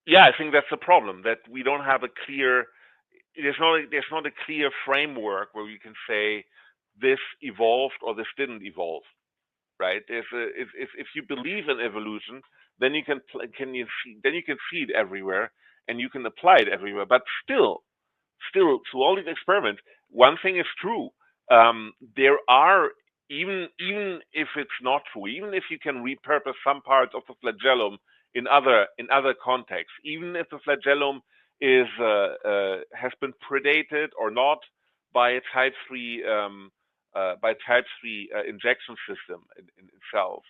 Yeah, I think that's the problem, that we don't have a clear. There's not a clear framework where we can say this evolved or this didn't evolve, right? If you believe in evolution, then you then you can see it everywhere and you can apply it everywhere. But still, through all these experiments, one thing is true. There are, even if it's not true, even if you can repurpose some parts of the flagellum in other contexts, even if the flagellum is has been predated or not by a type 3 injection system in itself,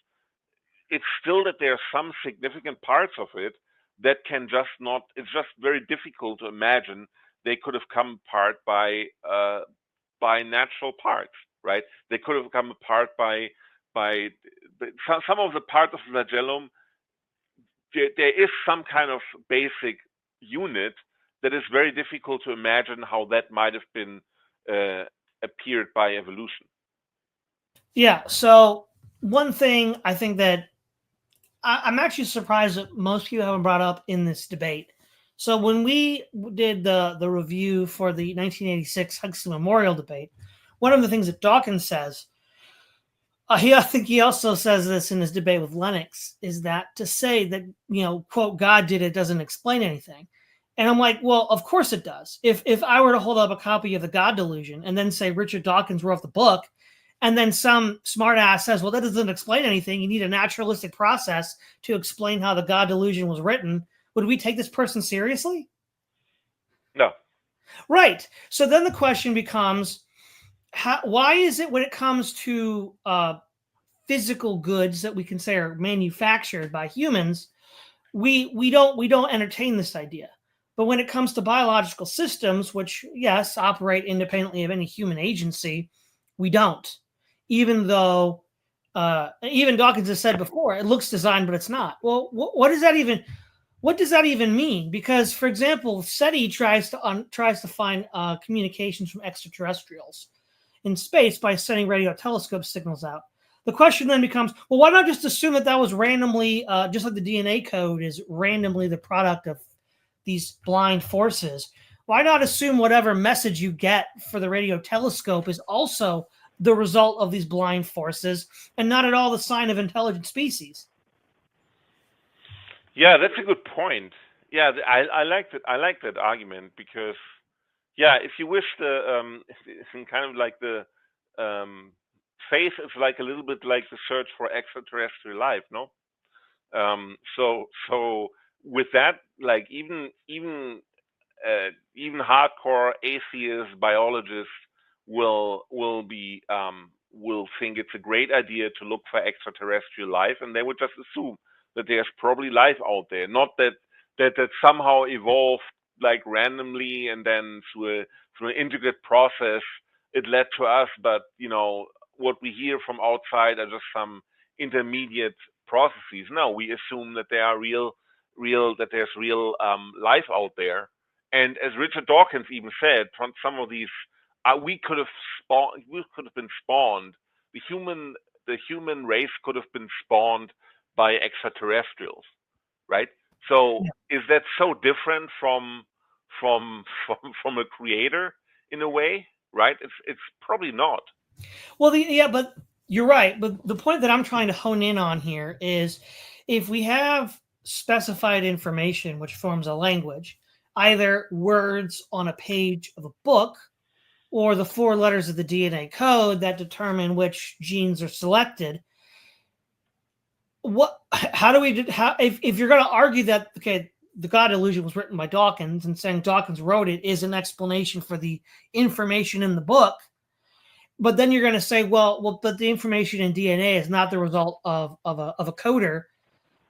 it's still that there are some significant parts of it that can just not. It's just very difficult to imagine they could have come apart by natural parts, right? They could have come apart by some of the parts of the flagellum. There is some kind of basic unit that is very difficult to imagine how that might have been uh, appeared by evolution. Yeah. So one thing I think that I'm actually surprised that most people haven't brought up in this debate. So when we did the review for the 1986 Huxley Memorial debate, one of the things that Dawkins says, I think he also says this in his debate with Lennox, is that to say that, quote, God did it doesn't explain anything. And I'm like, well, of course it does. If I were to hold up a copy of the God Delusion and then say Richard Dawkins wrote the book, and then some smartass says, well, that doesn't explain anything. You need a naturalistic process to explain how the God Delusion was written. Would we take this person seriously? No. Right. So then the question becomes, why is it when it comes to physical goods that we can say are manufactured by humans, we don't entertain this idea. But when it comes to biological systems, which yes operate independently of any human agency, we don't. Even though even Dawkins has said before, it looks designed, but it's not. Well, what does that even mean? Because, for example, SETI tries to find communications from extraterrestrials in space by sending radio telescope signals out. The question then becomes, well, why not just assume that was randomly, just like the DNA code is randomly the product of these blind forces? Why not assume whatever message you get for the radio telescope is also the result of these blind forces and not at all the sign of intelligent species? Yeah, that's a good point. Yeah, I like that. I like that argument because, yeah, if you wish, it's kind of like the um, faith is like a little bit like the search for extraterrestrial life, no? So with that, like even hardcore atheist biologists will think it's a great idea to look for extraterrestrial life, and they would just assume that there's probably life out there, not that somehow evolved like randomly and then through an intricate process it led to us, but what we hear from outside are just some intermediate processes. No, we assume that there are real that there's real life out there. And as Richard Dawkins even said, from some of these, we could have been spawned. The human race could have been spawned by extraterrestrials, right? So is that so different from a creator in a way, right? It's probably not. Well, yeah, but you're right. But the point that I'm trying to hone in on here is if we have specified information which forms a language, either words on a page of a book or the four letters of the DNA code that determine which genes are selected, how do we how if you're going to argue that, okay, the God Illusion was written by Dawkins and saying Dawkins wrote it is an explanation for the information in the book, but then you're going to say, well, but the information in DNA is not the result of a coder.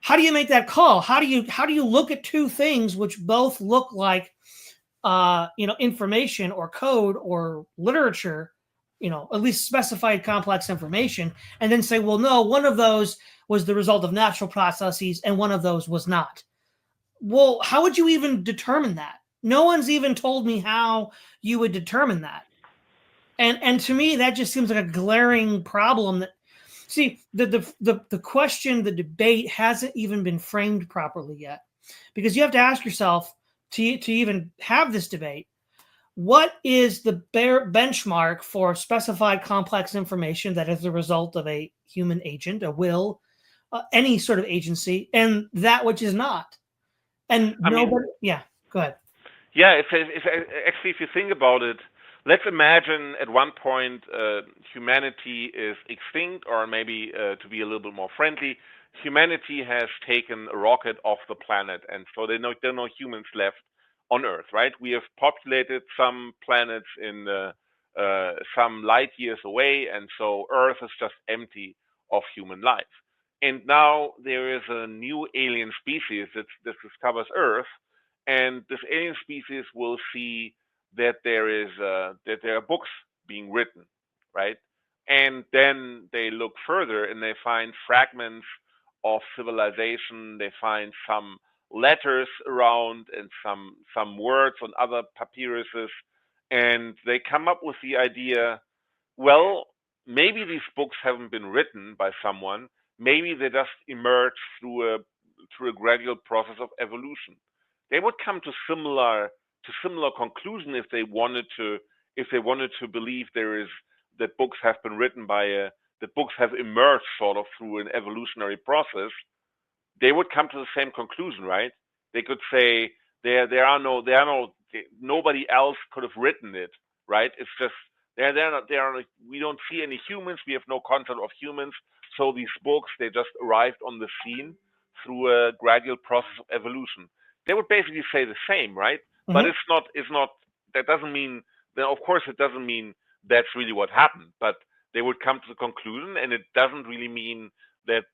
How do you make that call? How do you look at two things which both look like information or code or literature, at least specified complex information, and then say, well, no, one of those was the result of natural processes and one of those was not. Well, how would you even determine that? No one's even told me how you would determine that. And to me, that just seems like a glaring problem. That see the question, the debate hasn't even been framed properly yet. because you have to ask yourself to even have this debate, what is the benchmark for specified complex information that is the result of a human agent, a will, any sort of agency, and that which is not? And nobody, yeah, go ahead. Yeah, actually, if you think about it, let's imagine at one point humanity is extinct, or maybe to be a little bit more friendly, humanity has taken a rocket off the planet, and so there are no humans left on Earth, right? We have populated some planets in some light years away, and so Earth is just empty of human life. And now there is a new alien species that discovers Earth, and this alien species will see that there are books being written, right? And then they look further and they find fragments of civilization. They find some letters around and some words on other papyruses, and they come up with the idea, well, maybe these books haven't been written by someone. Maybe they just emerge through a gradual process of evolution. They would come to similar conclusion if they wanted to believe that books have been written that books have emerged sort of through an evolutionary process. They would come to the same conclusion, right? They could say nobody else could have written it, right? It's just we don't see any humans. We have no concept of humans. So these books, they just arrived on the scene through a gradual process of evolution. They would basically say the same, right? Mm-hmm. But it's not. That doesn't mean. Then of course it doesn't mean that's really what happened. But they would come to the conclusion, and it doesn't really mean that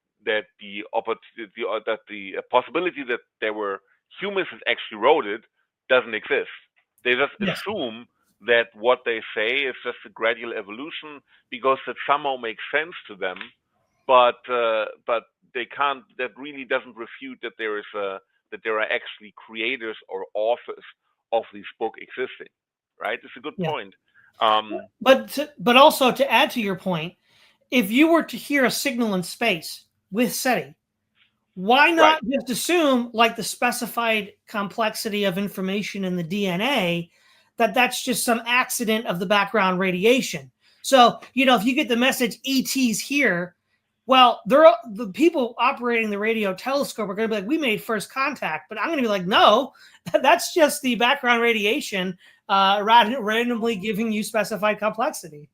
the possibility that there were humans that actually wrote it doesn't exist. They just assume that what they say is just a gradual evolution because that somehow makes sense to them, but they can't. That really doesn't refute that there are actually creators or authors of this book existing. Right? It's a good point. But also to add to your point, if you were to hear a signal in space with SETI, why not just assume, like the specified complexity of information in the DNA, that's just some accident of the background radiation? So, if you get the message ET's here, well, the people operating the radio telescope are going to be like, we made first contact. But I'm going to be like, no, that's just the background radiation randomly giving you specified complexity.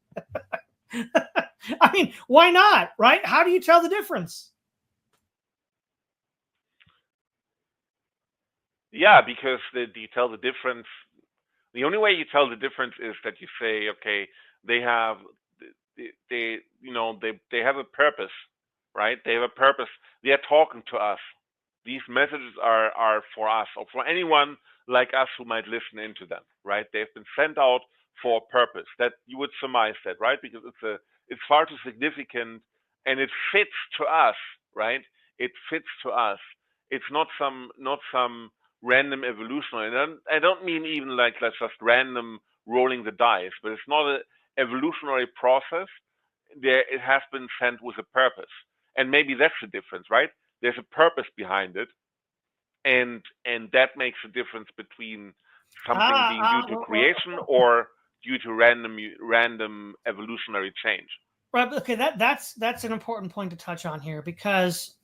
I mean, why not, right? How do you tell the difference? Yeah, because you tell the difference. The only way you tell the difference is that you say, okay, they have a purpose, right? They have a purpose. They are talking to us. These messages are for us or for anyone like us who might listen into them, right? They've been sent out for a purpose. That you would surmise that, right? Because it's far too significant and it fits to us, right? It fits to us. It's not some random evolutionary. And I don't mean even like that's just random rolling the dice, but it's not an evolutionary process. It has been sent with a purpose, and maybe that's the difference, right? There's a purpose behind it, and that makes a difference between something being due to creation or due to random evolutionary change. Right. Okay. That's an important point to touch on here, because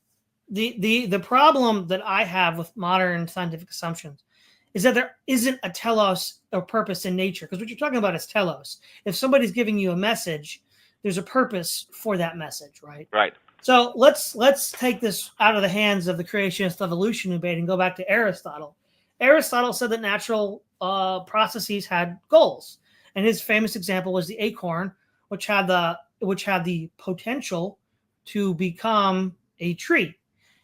the problem that I have with modern scientific assumptions is that there isn't a telos or purpose in nature. Because what you're talking about is telos. If somebody's giving you a message, there's a purpose for that message, right? Right. So let's take this out of the hands of the creationist evolution debate and go back to Aristotle. Aristotle said that natural processes had goals, and his famous example was the acorn, which had the potential to become a tree.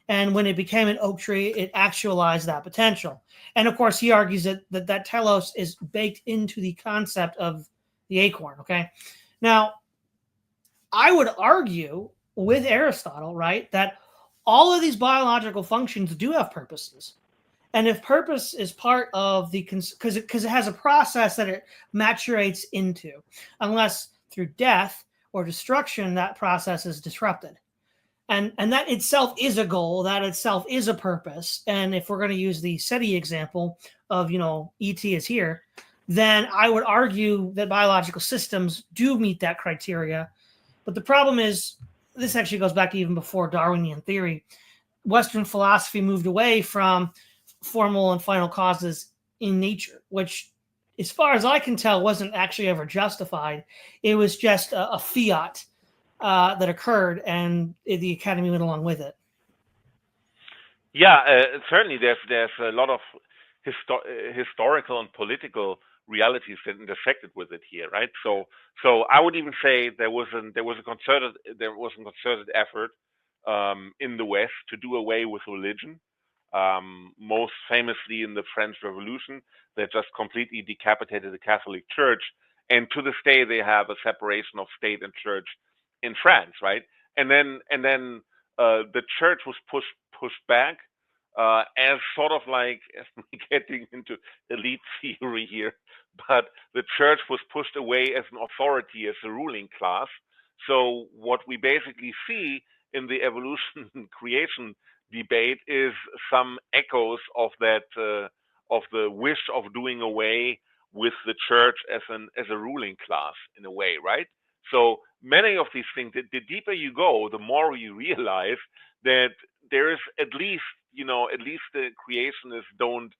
And when it became an oak tree, it actualized that potential. And of course, he argues that telos is baked into the concept of the acorn. Okay. Now, I would argue with Aristotle, right, that all of these biological functions do have purposes. And if purpose is part of because it has a process that it maturates into, unless through death or destruction, that process is disrupted. and that itself is a goal, that itself is a purpose. And if we're going to use the SETI example of, ET is here, then I would argue that biological systems do meet that criteria. But the problem is, this actually goes back to even before Darwinian theory. Western philosophy moved away from formal and final causes in nature, which, as far as I can tell, wasn't actually ever justified. It was just a fiat that occurred, and the Academy went along with it. Yeah, certainly there's a lot of historical and political realities that intersected with it here, right? So I would even say there was a concerted effort in the West to do away with religion. Most famously in the French Revolution, they just completely decapitated the Catholic Church, and to this day they have a separation of state and church in France, right? And then the church was pushed back as sort of like getting into elite theory here, but the church was pushed away as an authority, as a ruling class. So what we basically see in the evolution and creation debate is some echoes of that of the wish of doing away with the church as a ruling class in a way, right? So many of these things, the deeper you go, the more you realize that there is at least the creationists don't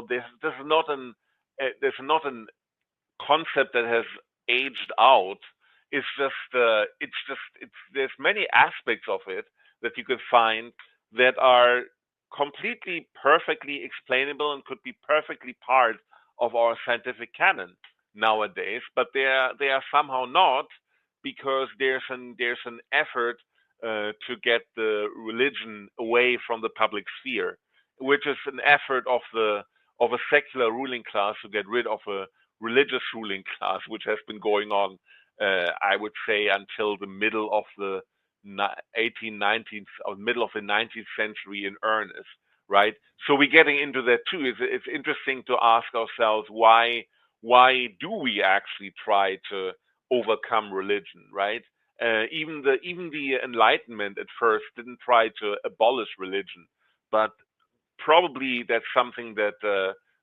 there's not an concept that has aged out. There's many aspects of it that you can find that are completely perfectly explainable and could be perfectly part of our scientific canon nowadays, but they are somehow not, because there's an effort to get the religion away from the public sphere, which is an effort of a secular ruling class to get rid of a religious ruling class, which has been going on, I would say, until the middle of the 1819th or middle of the 19th century in earnest, right? So we're getting into that too. It's interesting to ask ourselves why do we actually try to overcome religion, right? Even the Enlightenment at first didn't try to abolish religion, but probably that's something that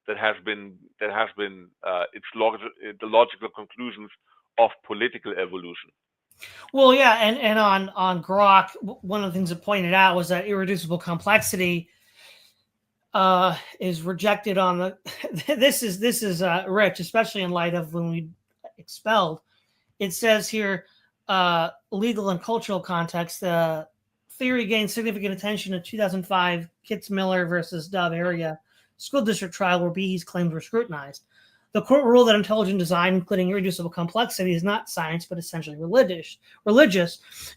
has been the logical conclusions of political evolution. Well, yeah, and on Grok, one of the things it pointed out was that irreducible complexity is rejected on the. This is rich, especially in light of when we expelled. It says here, legal and cultural context. The theory gained significant attention in 2005 Kitzmiller versus Dove area school district trial, where Behe's claims were scrutinized. The court ruled that intelligent design, including irreducible complexity, is not science, but essentially religious,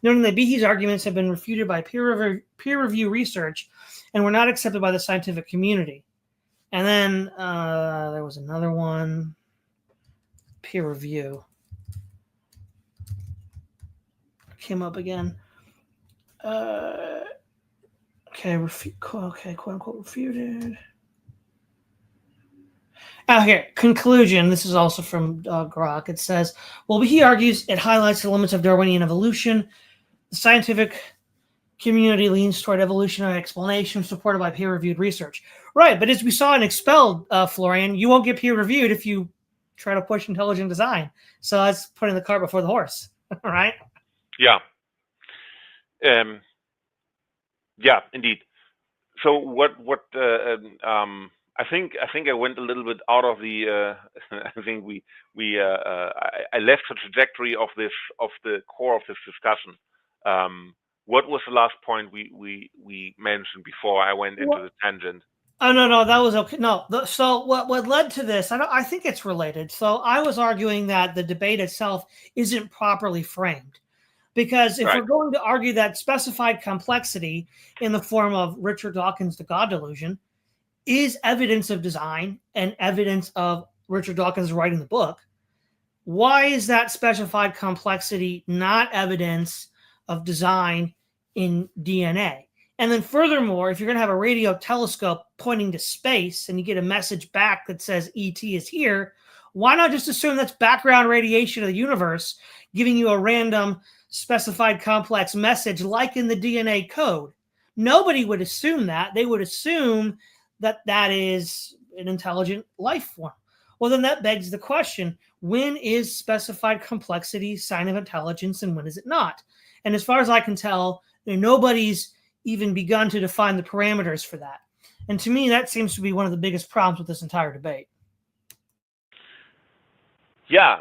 noting that Behe's arguments have been refuted by peer review research and were not accepted by the scientific community. And then there was another one, peer review. Came up again. Quote unquote refuted. Here, conclusion. This is also from Grok. It says, well, he argues it highlights the limits of Darwinian evolution. The scientific community leans toward evolutionary explanation supported by peer-reviewed research. Right, but as we saw in Expelled, Florian, you won't get peer-reviewed if you try to push intelligent design. So that's putting the cart before the horse, right? Yeah. Yeah, indeed. So I think I went a little bit out of the. I think I left the trajectory of the core of this discussion. What was the last point we mentioned before I went into the tangent? Oh no, that was okay. No, so what led to this? I think it's related. So I was arguing that the debate itself isn't properly framed, because if we're going to argue that specified complexity in the form of Richard Dawkins' The God Delusion is evidence of design and evidence of Richard Dawkins writing the book, why is that specified complexity not evidence of design in DNA? And then furthermore, if you're going to have a radio telescope pointing to space and you get a message back that says ET is here, why not just assume that's background radiation of the universe giving you a random specified complex message like in the DNA code. Nobody would assume that. They would assume that that is an intelligent life form. Well, then that begs the question, when is specified complexity sign of intelligence and when is it not? And as far as I can tell, nobody's even begun to define the parameters for that. And to me, that seems to be one of the biggest problems with this entire debate. Yeah,